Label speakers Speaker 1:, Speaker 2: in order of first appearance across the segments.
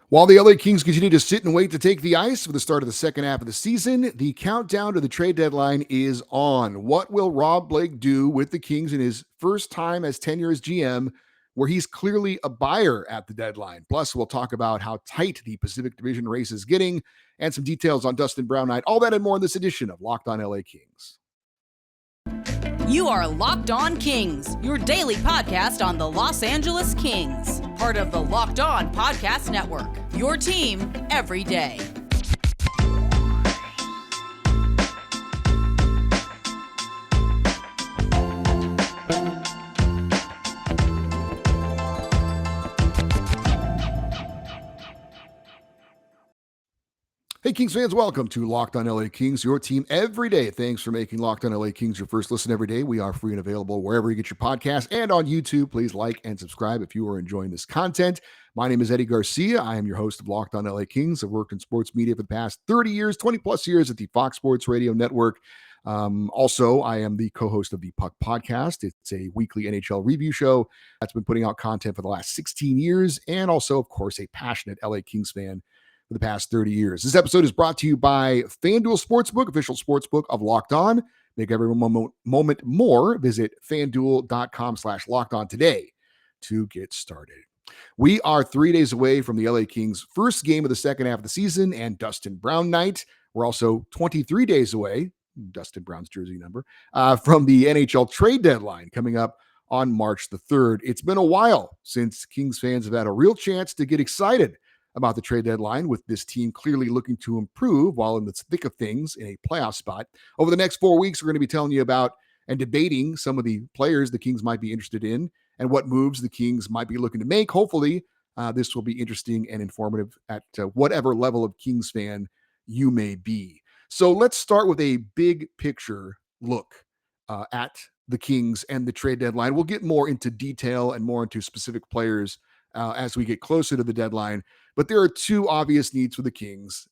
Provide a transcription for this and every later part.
Speaker 1: While the LA Kings continue to sit and wait to take the ice for the start of the second half of the season, the countdown to the trade deadline is on. What will Rob Blake do with the Kings in his first time as tenure as GM, where he's clearly a buyer at the deadline? Plus, we'll talk about how tight the Pacific Division race is getting and some details on Dustin Brown night. All that and more in this edition of Locked On LA Kings.
Speaker 2: You are Locked On Kings, your daily podcast on the Los Angeles Kings. Part of the Locked On Podcast Network, your team every day.
Speaker 1: Hey, Kings fans, welcome to Locked On LA Kings, your team every day. Thanks for making Locked On LA Kings your first listen every day. We are free and available wherever you get your podcasts and on YouTube. Please like and subscribe if you are enjoying this content. My name is Eddie Garcia. I am your host of Locked On LA Kings. I've worked in sports media for the past 30 years, 20 plus years at the Fox Sports Radio Network. Also, I am the co-host of the Puck Podcast. It's a weekly NHL review show that's been putting out content for the last 16 years, and also, of course, a passionate LA Kings fan for the past 30 years. This episode is brought to you by FanDuel Sportsbook, official sportsbook of Locked On. Make every moment more. Visit FanDuel.com/LockedOn today to get started. We are 3 days away from the LA Kings' first game of the second half of the season and Dustin Brown night. We're also 23 days away, Dustin Brown's jersey number, from the NHL trade deadline coming up on March the 3rd. It's been a while since Kings fans have had a real chance to get excited about the trade deadline, with this team clearly looking to improve while in the thick of things in a playoff spot. Over the next 4 weeks, we're going to be telling you about and debating some of the players the Kings might be interested in and what moves the Kings might be looking to make. Hopefully, this will be interesting and informative at whatever level of Kings fan you may be. So let's start with a big picture look at the Kings and the trade deadline. We'll get more into detail and more into specific players as we get closer to the deadline. But there are two obvious needs for the Kings.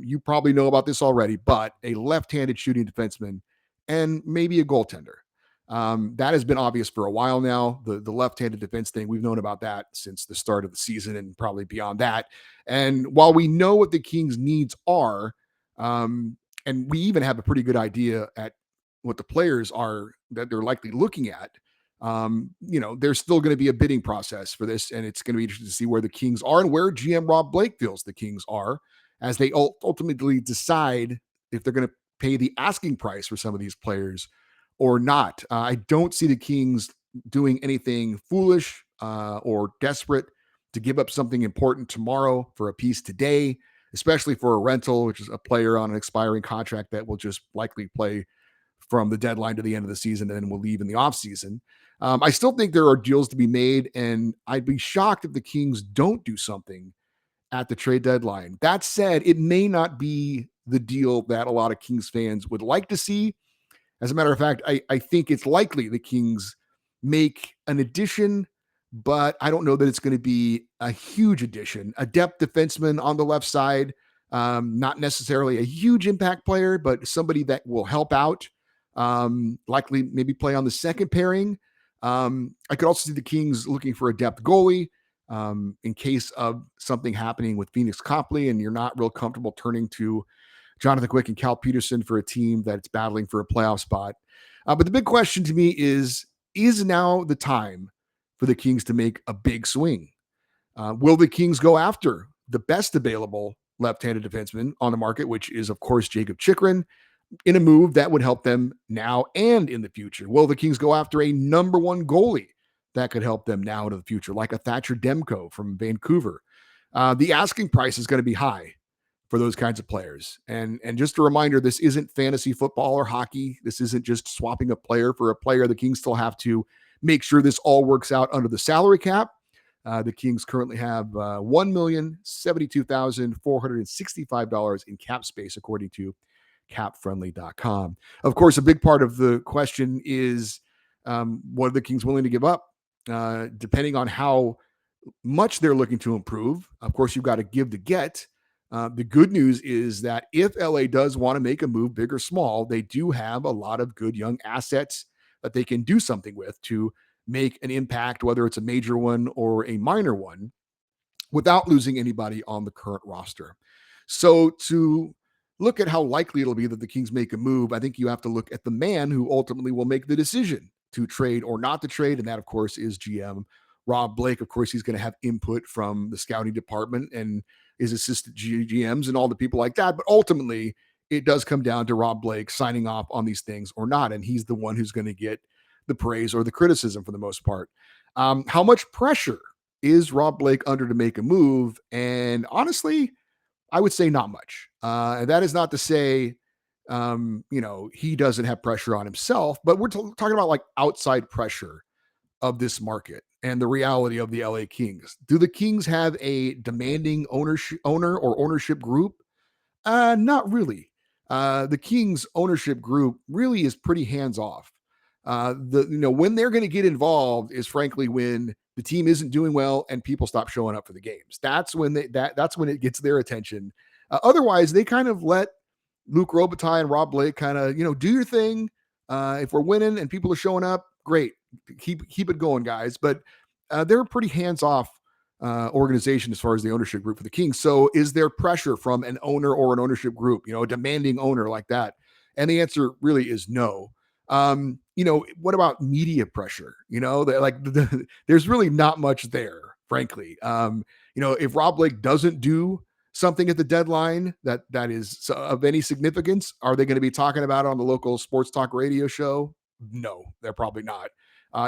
Speaker 1: You probably know about this already, but a left-handed shooting defenseman and maybe a goaltender. That has been obvious for a while now. The left-handed defense thing, we've known about that since the start of the season and probably beyond that. And while we know what the Kings' needs are, and we even have a pretty good idea at what the players are that they're likely looking at, there's still going to be a bidding process for this, and it's going to be interesting to see where the Kings are and where GM Rob Blake feels the Kings are as they ultimately decide if they're going to pay the asking price for some of these players or not. I don't see the Kings doing anything foolish or desperate to give up something important tomorrow for a piece today, especially for a rental, which is a player on an expiring contract that will just likely play from the deadline to the end of the season and then will leave in the offseason. I still think there are deals to be made, and I'd be shocked if the Kings don't do something at the trade deadline. That said, it may not be the deal that a lot of Kings fans would like to see. As a matter of fact, I think it's likely the Kings make an addition, but I don't know that it's going to be a huge addition. A depth defenseman on the left side, not necessarily a huge impact player, but somebody that will help out, likely maybe play on the second pairing. I could also see the Kings looking for a depth goalie in case of something happening with Phoenix Copley and you're not real comfortable turning to Jonathan Quick and Cal Peterson for a team that's battling for a playoff spot. But the big question to me is now the time for the Kings to make a big swing? Will the Kings go after the best available left-handed defenseman on the market, which is, of course, Jacob Chychrun, in a move that would help them now and in the future? Will the Kings go after a number one goalie that could help them now and in the future, like a Thatcher Demko from Vancouver? The asking price is going to be high for those kinds of players. And just a reminder, this isn't fantasy football or hockey. This isn't just swapping a player for a player. The Kings still have to make sure this all works out under the salary cap. The Kings currently have $1,072,465 in cap space, according to capfriendly.com. Of course, a big part of the question is what are the Kings willing to give up? Depending on how much they're looking to improve, of course, you've got to give to get. The good news is that if LA does want to make a move, big or small, they do have a lot of good young assets that they can do something with to make an impact, whether it's a major one or a minor one. without losing anybody on the current roster. So to look at how likely it'll be that the Kings make a move, I think you have to look at the man who ultimately will make the decision to trade or not to trade. And that, of course, is GM Rob Blake. Of course, he's going to have input from the scouting department and his assistant GMs and all the people like that. But ultimately, it does come down to Rob Blake signing off on these things or not. And he's the one who's going to get the praise or the criticism for the most part. How much pressure is Rob Blake under to make a move? And honestly, I would say not much. And that is not to say, he doesn't have pressure on himself, but we're talking about like outside pressure of this market and the reality of the LA Kings. Do the Kings have a demanding owner or ownership group? Not really. The Kings ownership group really is pretty hands off. When they're going to get involved is frankly when the team isn't doing well and people stop showing up for the games. That's when that's when it gets their attention. Otherwise, they kind of let Luke Robitaille and Rob Blake kind of do your thing. If we're winning and people are showing up, great, keep it going, guys. But they're a pretty hands off organization as far as the ownership group for the Kings. So is there pressure from an owner or an ownership group, a demanding owner like that? And the answer really is no. What about media pressure? There's really not much there, frankly. If Rob Blake doesn't do something at the deadline that is of any significance, are they going to be talking about it on the local sports talk radio show? No, they're probably not.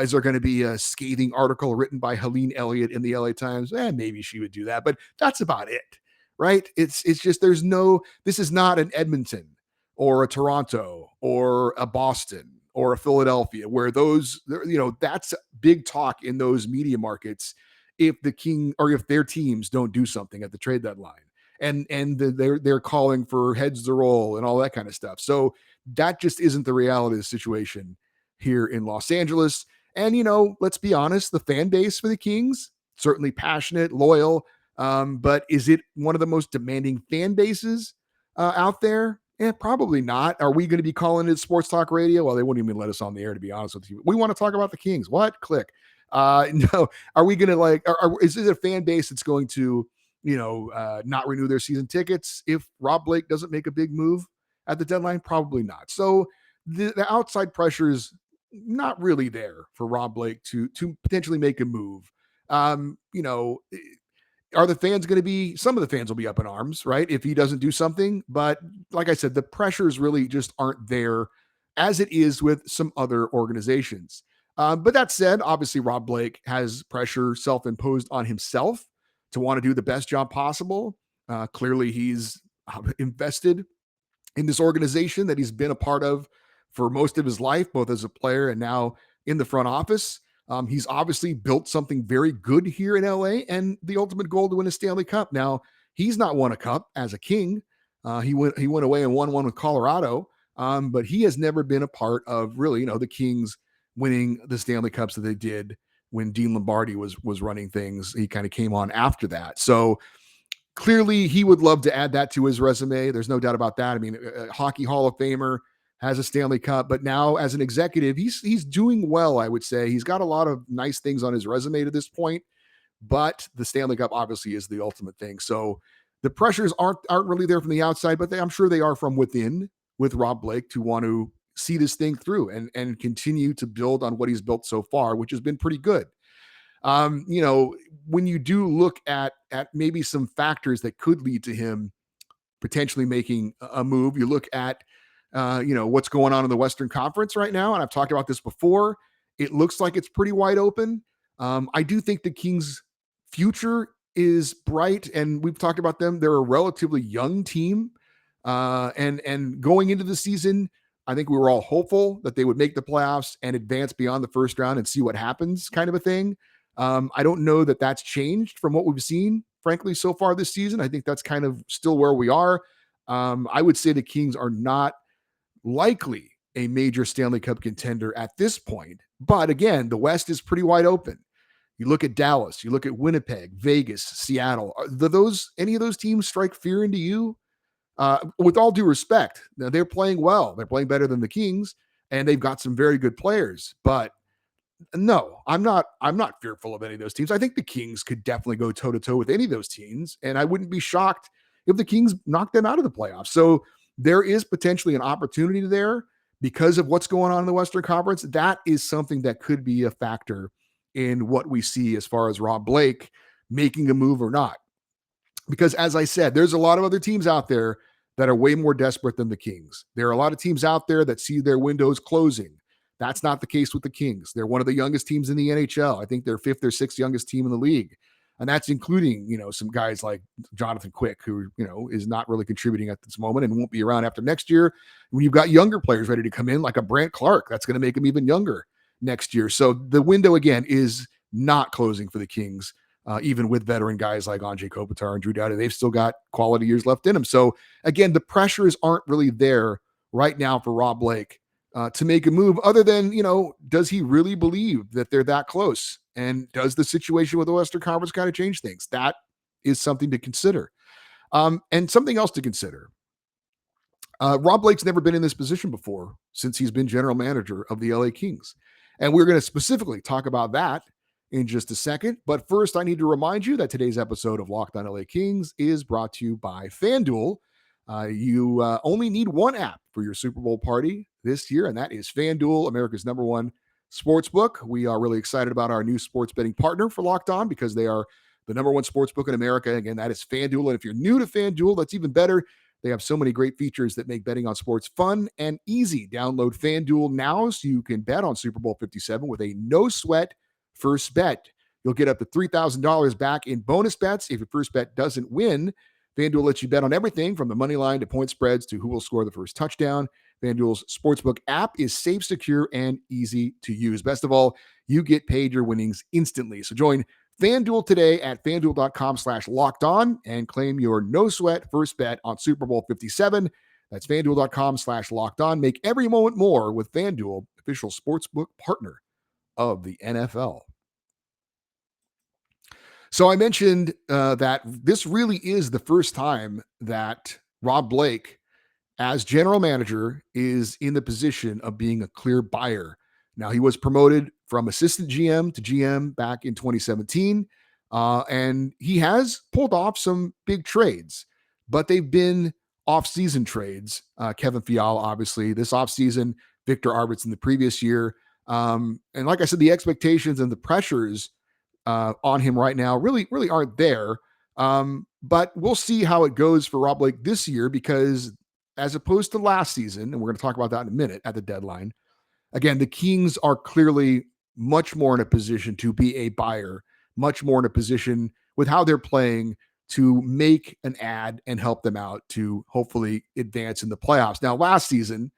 Speaker 1: Is there going to be a scathing article written by Helene Elliott in the LA Times? Maybe she would do that, but that's about it, right? It's just this is not an Edmonton or a Toronto or a Boston or a Philadelphia where that's big talk in those media markets if the King or if their teams don't do something at the trade deadline. They're calling for heads to roll and all that kind of stuff. So that just isn't the reality of the situation here in Los Angeles. And, let's be honest, the fan base for the Kings, certainly passionate, loyal. But is it one of the most demanding fan bases out there? Probably not. Are we going to be calling it sports talk radio? Well, they wouldn't even let us on the air, to be honest with you. We want to talk about the Kings. What? Click. No. Are we going to is it a fan base that's going to, not renew their season tickets if Rob Blake doesn't make a big move at the deadline? Probably not. So the outside pressure is not really there for Rob Blake to potentially make a move. Are the fans going to be, some of the fans will be up in arms, right? If he doesn't do something. But like I said, the pressures really just aren't there as it is with some other organizations. But that said, obviously Rob Blake has pressure self-imposed on himself to want to do the best job possible. Clearly he's invested in this organization that he's been a part of for most of his life, both as a player and now in the front office. He's obviously built something very good here in LA and the ultimate goal to win a Stanley Cup. Now, he's not won a cup as a King. He went away and won one with Colorado, but he has never been a part of really, the Kings winning the Stanley Cups that they did when Dean Lombardi was running things. He kind of came on after that. So clearly he would love to add that to his resume. There's no doubt about that. I mean, a Hockey Hall of Famer, has a Stanley Cup, but now as an executive, he's doing well, I would say. He's got a lot of nice things on his resume to this point, but the Stanley Cup obviously is the ultimate thing. So the pressures aren't really there from the outside, but I'm sure they are from within with Rob Blake to want to see this thing through and continue to build on what he's built so far, which has been pretty good. When you do look at maybe some factors that could lead to him potentially making a move, you look at what's going on in the Western Conference right now. And I've talked about this before. It looks like it's pretty wide open. I do think the Kings' future is bright, and we've talked about them. They're a relatively young team. And going into the season, I think we were all hopeful that they would make the playoffs and advance beyond the first round and see what happens, kind of a thing. I don't know that that's changed from what we've seen, frankly, so far this season. I think that's kind of still where we are. I would say the Kings are not likely a major Stanley Cup contender at this point. But again, the West is pretty wide open. You look at Dallas, you look at Winnipeg, Vegas, Seattle. Any of those teams strike fear into you? With all due respect, they're playing well. They're playing better than the Kings, and they've got some very good players. But No, I'm not fearful of any of those teams. I think the Kings could definitely go toe to toe with any of those teams, and I wouldn't be shocked if the Kings knocked them out of the playoffs. So there is potentially an opportunity there because of what's going on in the Western Conference. That is something that could be a factor in what we see as far as Rob Blake making a move or not. Because as I said, there's a lot of other teams out there that are way more desperate than the Kings. There are a lot of teams out there that see their windows closing. That's not the case with the Kings. They're one of the youngest teams in the NHL. I think they're fifth or sixth youngest team in the league. And that's including, some guys like Jonathan Quick, who, is not really contributing at this moment and won't be around after next year. When you've got younger players ready to come in, like a Brant Clark, that's going to make him even younger next year. So the window, again, is not closing for the Kings. Even with veteran guys like Anze Kopitar and Drew Doughty, they've still got quality years left in them. So again, the pressures aren't really there right now for Rob Blake to make a move other than, does he really believe that they're that close? And does the situation with the Western Conference kind of change things? That is something to consider. And something else to consider. Rob Blake's never been in this position before since he's been general manager of the LA Kings. And we're going to specifically talk about that in just a second. But first, I need to remind you that today's episode of Locked on LA Kings is brought to you by FanDuel. You only need one app for your Super Bowl party this year, and that is FanDuel, America's #1 sports book. We are really excited about our new sports betting partner for Locked On because they are the #1 sports book in America. Again, that is FanDuel. And if you're new to FanDuel, that's even better. They have so many great features that make betting on sports fun and easy. Download FanDuel now so you can bet on Super Bowl 57 with a no-sweat first bet. You'll get up to $3,000 back in bonus bets if your first bet doesn't win. FanDuel lets you bet on everything from the money line to point spreads to who will score the first touchdown. FanDuel's Sportsbook app is safe, secure, and easy to use. Best of all, you get paid your winnings instantly. So join FanDuel today at FanDuel.com/locked on and claim your no sweat first bet on Super Bowl 57. That's FanDuel.com/locked on. Make every moment more with FanDuel, official sportsbook partner of the NFL. So I mentioned that this really is the first time that Rob Blake, as general manager, is in the position of being a clear buyer. Now, he was promoted from assistant GM to GM back in 2017, and he has pulled off some big trades, but they've been off-season trades. Kevin Fiala, obviously, this off-season, Victor Arvidsson the previous year. And like I said, the expectations and the pressures on him right now really aren't there. But we'll see how it goes for Rob Blake this year because as opposed to last season, and we're going to talk about that in a minute at the deadline, again, the Kings are clearly much more in a position to be a buyer, much more in a position with how they're playing to make an ad and help them out to hopefully advance in the playoffs. Now, last season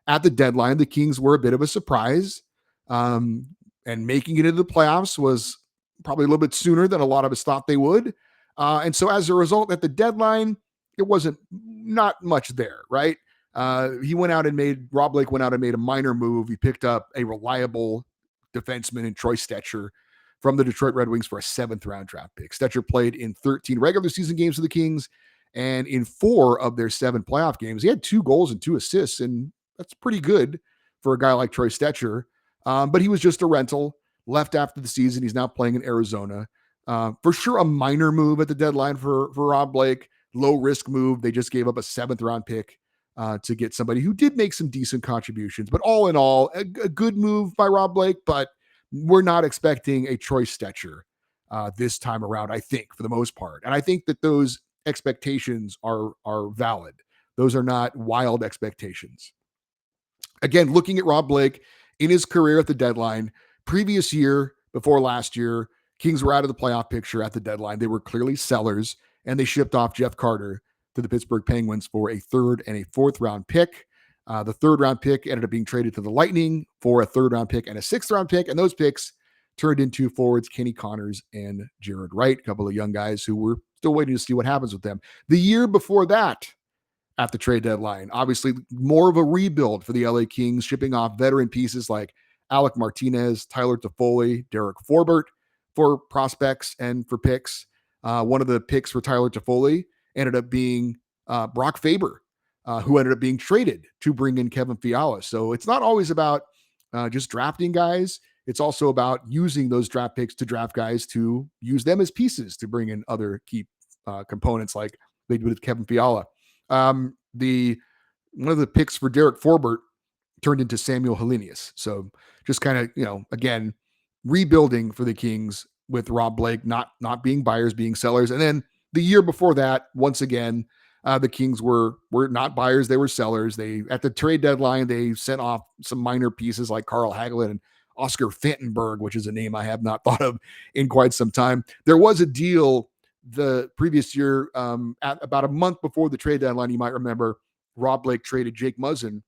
Speaker 1: at the deadline, the Kings were a bit of a surprise, and making it into the playoffs was probably a little bit sooner than a lot of us thought they would. And so as a result, at the deadline, it wasn't not much there, right? Rob Blake went out and made a minor move. He picked up a reliable defenseman in Troy Stecher from the Detroit Red Wings for a 7th-round draft pick. Stecher played in 13 regular season games for the Kings, and in 4 of their 7 playoff games, he had 2 goals and 2 assists, and that's pretty good for a guy like Troy Stecher. But he was just a rental, left after the season. He's now playing in Arizona. For sure, a minor move at the deadline for Rob Blake. Low risk move. They just gave up a 7th-round pick to get somebody who did make some decent contributions. But all in all, a good move by Rob Blake. But we're not expecting a Troy Stecher this time around, I think, for the most part. And I think that those expectations are valid. Those are not wild expectations. Again, looking at Rob Blake in his career at the deadline, previous year, before last year, Kings were out of the playoff picture at the deadline. They were clearly sellers, and they shipped off Jeff Carter to the Pittsburgh Penguins for a 3rd and a 4th-round pick. The 3rd-round pick ended up being traded to the Lightning for a 3rd-round pick and a 6th-round pick, and those picks turned into forwards Kenny Connors and Jared Wright, a couple of young guys who were still waiting to see what happens with them. The year before that, at the trade deadline, obviously more of a rebuild for the LA Kings, shipping off veteran pieces like Alec Martinez, Tyler Toffoli, Derek Forbort for prospects and for picks. One of the picks for Tyler Toffoli ended up being Brock Faber, who ended up being traded to bring in Kevin Fiala. So it's not always about just drafting guys. It's also about using those draft picks to draft guys to use them as pieces to bring in other key components like they did with Kevin Fiala. The one of the picks for Derek Forbert turned into Samuel Hellenius. So just kind of, again, rebuilding for the Kings with Rob Blake not being buyers, being sellers. And then the year before that, once again, the Kings were not buyers, they were sellers. They at the trade deadline, they sent off some minor pieces like Carl Hagelin and Oscar Fantenberg, which is a name I have not thought of in quite some time. There was a deal the previous year, at about a month before the trade deadline. You might remember Rob Blake traded Jake Muzzin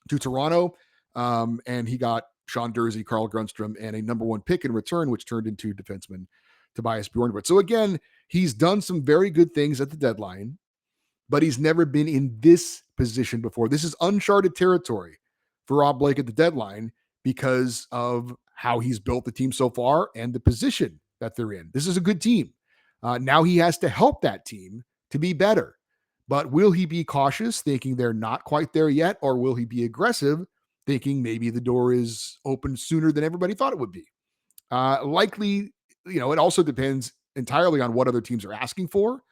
Speaker 1: to Toronto, and he got Sean Dursey, Carl Grundstrom, and a number one pick in return, which turned into defenseman Tobias Bjornwood. So again, he's done some very good things at the deadline, but he's never been in this position before. This is uncharted territory for Rob Blake at the deadline because of how he's built the team so far and the position that they're in. This is a good team. Now he has to help that team to be better. But will he be cautious, thinking they're not quite there yet? Or will he be aggressive, thinking maybe the door is open sooner than everybody thought it would be? Likely, it also depends entirely on what other teams are asking for.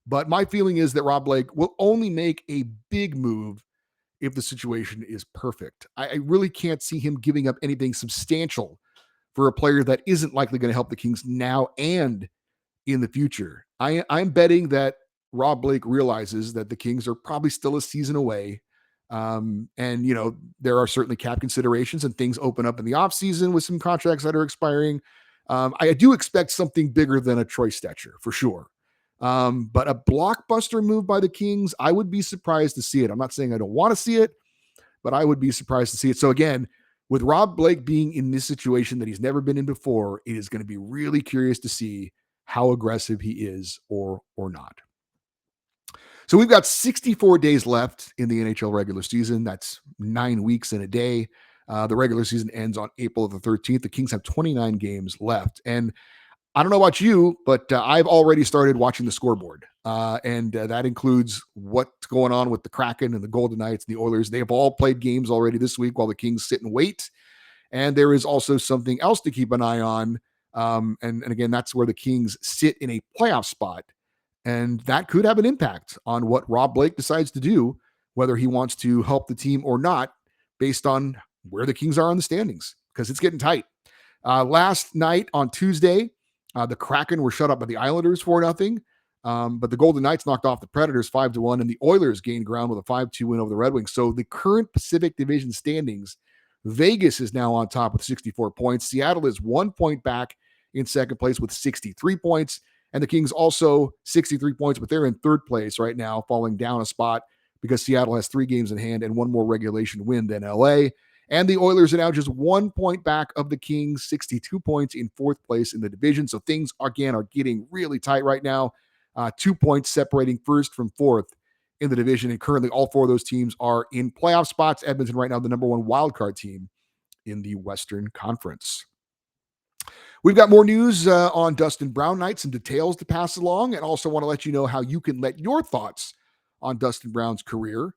Speaker 1: But my feeling is that Rob Blake will only make a big move if the situation is perfect. I really can't see him giving up anything substantial for a player that isn't likely going to help the Kings now and in the future. I'm betting that Rob Blake realizes that the Kings are probably still a season away. And, there are certainly cap considerations and things open up in the offseason with some contracts that are expiring. I do expect something bigger than a Troy Stetcher for sure. But a blockbuster move by the Kings, I would be surprised to see it. I'm not saying I don't want to see it, but I would be surprised to see it. So again, with Rob Blake being in this situation that he's never been in before, it is going to be really curious to see how aggressive he is or not. So we've got 64 days left in the NHL regular season. That's 9 weeks in a day. The regular season ends on April the 13th. The Kings have 29 games left. And I don't know about you, but I've already started watching the scoreboard. And that includes what's going on with the Kraken and the Golden Knights and the Oilers. They have all played games already this week while the Kings sit and wait. And there is also something else to keep an eye on. And again, that's where the Kings sit in a playoff spot. And that could have an impact on what Rob Blake decides to do, whether he wants to help the team or not, based on where the Kings are on the standings, because it's getting tight. Last night on Tuesday, the Kraken were shut up by the Islanders 4-0. But the Golden Knights knocked off the Predators 5-1, and the Oilers gained ground with a 5-2 win over the Red Wings. So the current Pacific Division standings, Vegas is now on top with 64 points. Seattle is 1 point back in second place with 63 points. And the Kings also 63 points, but they're in third place right now, falling down a spot because Seattle has 3 games in hand and one more regulation win than LA. And the Oilers are now just 1 point back of the Kings, 62 points in fourth place in the division. So things, again, are getting really tight right now. 2 points separating first from fourth in the division. And currently all 4 of those teams are in playoff spots. Edmonton right now, the number 1 wildcard team in the Western Conference. We've got more news on Dustin Brown night, some details to pass along, and also want to let you know how you can let your thoughts on Dustin Brown's career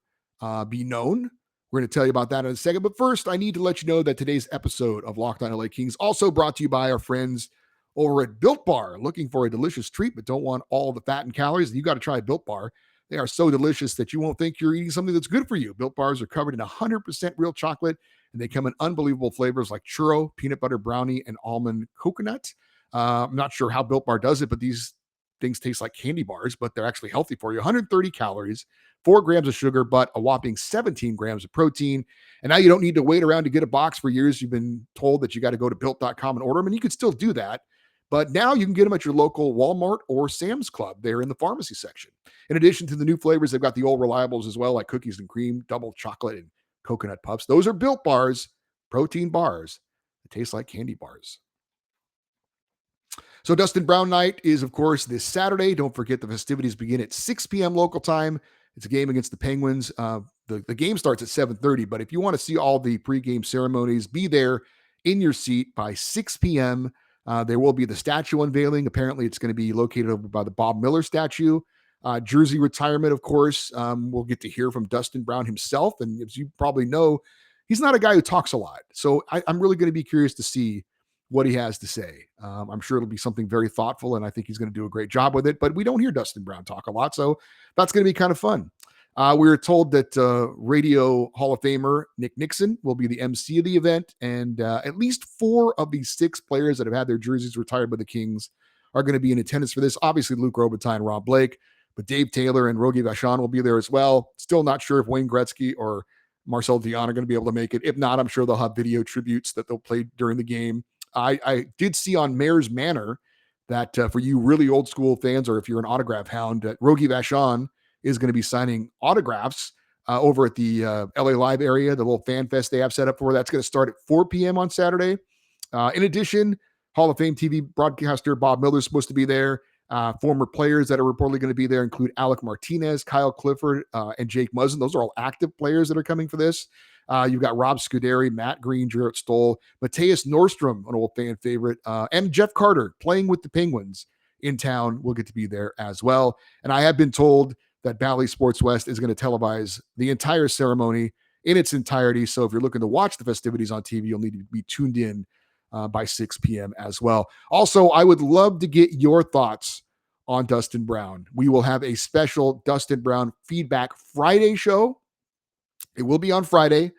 Speaker 1: be known. We're going to tell you about that in a second. But first, I need to let you know that today's episode of Locked On LA Kings also brought to you by our friends over at Built Bar. Looking for a delicious treat but don't want all the fat and calories? You got to try Built Bar. They are so delicious that you won't think you're eating something that's good for you. Built Bars are covered in 100% real chocolate, and they come in unbelievable flavors like churro, peanut butter brownie, and almond coconut. I'm not sure how Built Bar does it, but these things taste like candy bars, but they're actually healthy for you. 130 calories, 4 grams of sugar, but a whopping 17 grams of protein. And now you don't need to wait around to get a box. For years, you've been told that you got to go to built.com and order them, and you could still do that. But now you can get them at your local Walmart or Sam's Club. They're in the pharmacy section. In addition to the new flavors, they've got the old reliables as well, like cookies and cream, double chocolate, and coconut puffs. Those are Built Bars, protein bars that taste like candy bars. So Dustin Brown night is, of course, this Saturday. Don't forget the festivities begin at 6 p.m. local time. It's a game against the Penguins. The game starts at 7:30, but if you want to see all the pregame ceremonies, be there in your seat by 6 p.m. There will be the statue unveiling. Apparently, it's going to be located over by the Bob Miller statue. Jersey retirement, of course. We'll get to hear from Dustin Brown himself. And as you probably know, he's not a guy who talks a lot. So I'm really going to be curious to see what he has to say. I'm sure it'll be something very thoughtful, and I think he's going to do a great job with it. But we don't hear Dustin Brown talk a lot, so that's going to be kind of fun. We were told that Radio Hall of Famer Nick Nixon will be the MC of the event, and at least 4 of the 6 players that have had their jerseys retired by the Kings are going to be in attendance for this. Obviously, Luke Robitaille and Rob Blake, but Dave Taylor and Rogie Vachon will be there as well. Still not sure if Wayne Gretzky or Marcel Dion are going to be able to make it. If not, I'm sure they'll have video tributes that they'll play during the game. I did see on Mayor's Manor that for you really old school fans, or if you're an autograph hound, Rogie Vachon is going to be signing autographs over at the LA Live area, the little fan fest they have set up for. That's going to start at 4 p.m. on Saturday. In addition, Hall of Fame TV broadcaster Bob Miller's supposed to be there. Former players that are reportedly going to be there include Alec Martinez, Kyle Clifford, and Jake Muzzin. Those are all active players that are coming for this. You've got Rob Scuderi, Matt Green, Jarrett Stoll, Matthias Nordstrom, an old fan favorite, and Jeff Carter playing with the Penguins in town will get to be there as well. And I have been told that Bally Sports West is going to televise the entire ceremony in its entirety. So if you're looking to watch the festivities on TV, you'll need to be tuned in by 6 p.m. as well. Also, I would love to get your thoughts on Dustin Brown. We will have a special Dustin Brown Feedback Friday show. It will be on Friday.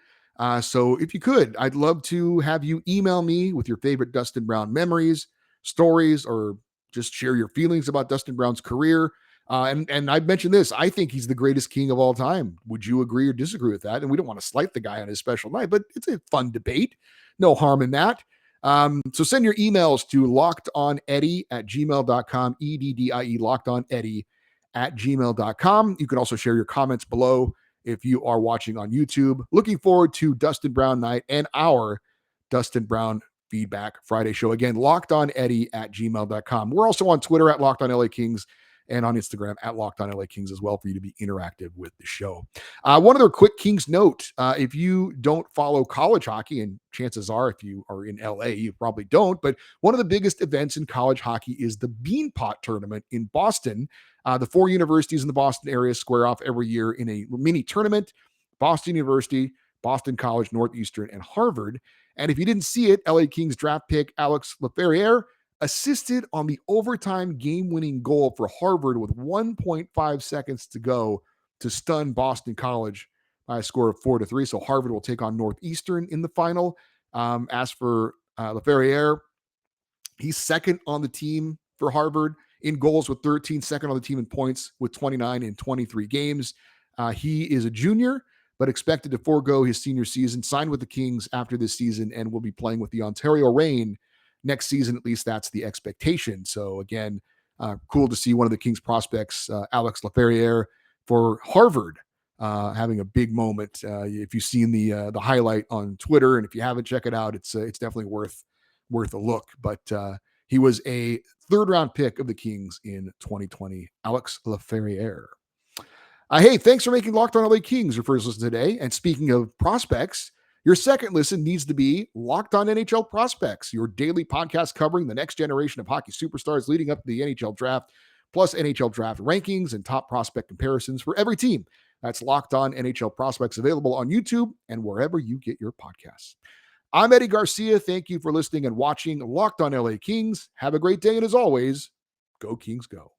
Speaker 1: So if you could, I'd love to have you email me with your favorite Dustin Brown memories, stories, or just share your feelings about Dustin Brown's career. And I've mentioned this. I think he's the greatest King of all time. Would you agree or disagree with that? And we don't want to slight the guy on his special night, but it's a fun debate. No harm in that. So send your emails to lockedoneddie@gmail.com, EDDIE, lockedoneddie@gmail.com. You can also share your comments below if you are watching on YouTube. Looking forward to Dustin Brown night and our Dustin Brown Feedback Friday show. Again, lockedoneddie@gmail.com. We're also on Twitter at LockedOnLAKings and on Instagram at LockedOnLAKings as well for you to be interactive with the show. One other quick Kings note. If you don't follow college hockey, and chances are if you are in LA, you probably don't, but one of the biggest events in college hockey is the Beanpot Tournament in Boston. The 4 universities in the Boston area square off every year in a mini tournament. Boston University, Boston College, Northeastern, and Harvard. And if you didn't see it, LA Kings draft pick Alex Laferriere assisted on the overtime game-winning goal for Harvard with 1.5 seconds to go to stun Boston College by a score of 4-3. So Harvard will take on Northeastern in the final. As for Laferriere, he's second on the team for Harvard in goals with 13, second on the team in points with 29 in 23 games. He is a junior, but expected to forego his senior season, signed with the Kings after this season, and will be playing with the Ontario Reign next season. At least that's the expectation. So again, cool to see one of the Kings prospects, Alex Laferriere for Harvard, having a big moment. If you've seen the highlight on Twitter, and if you haven't, check it out. It's definitely worth a look. But he was a 3rd-round pick of the Kings in 2020, Alex Laferriere. Hey, thanks for making Locked On LA Kings your first listen today. And speaking of prospects, your second listen needs to be Locked On NHL Prospects, your daily podcast covering the next generation of hockey superstars leading up to the NHL draft, plus NHL draft rankings and top prospect comparisons for every team. That's Locked On NHL Prospects, available on YouTube and wherever you get your podcasts. I'm Eddie Garcia. Thank you for listening and watching Locked On LA Kings. Have a great day, and as always, go Kings go.